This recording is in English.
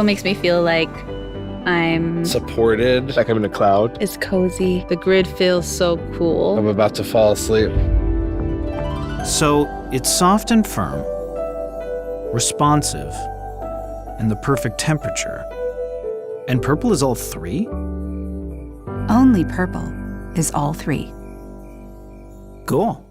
Purple makes me feel like I'm supported, like I'm in a cloud. It's cozy. The grid feels so cool. I'm about to fall asleep. So it's soft and firm, responsive, and the perfect temperature. And Purple is all three? Only Purple is all three. Cool.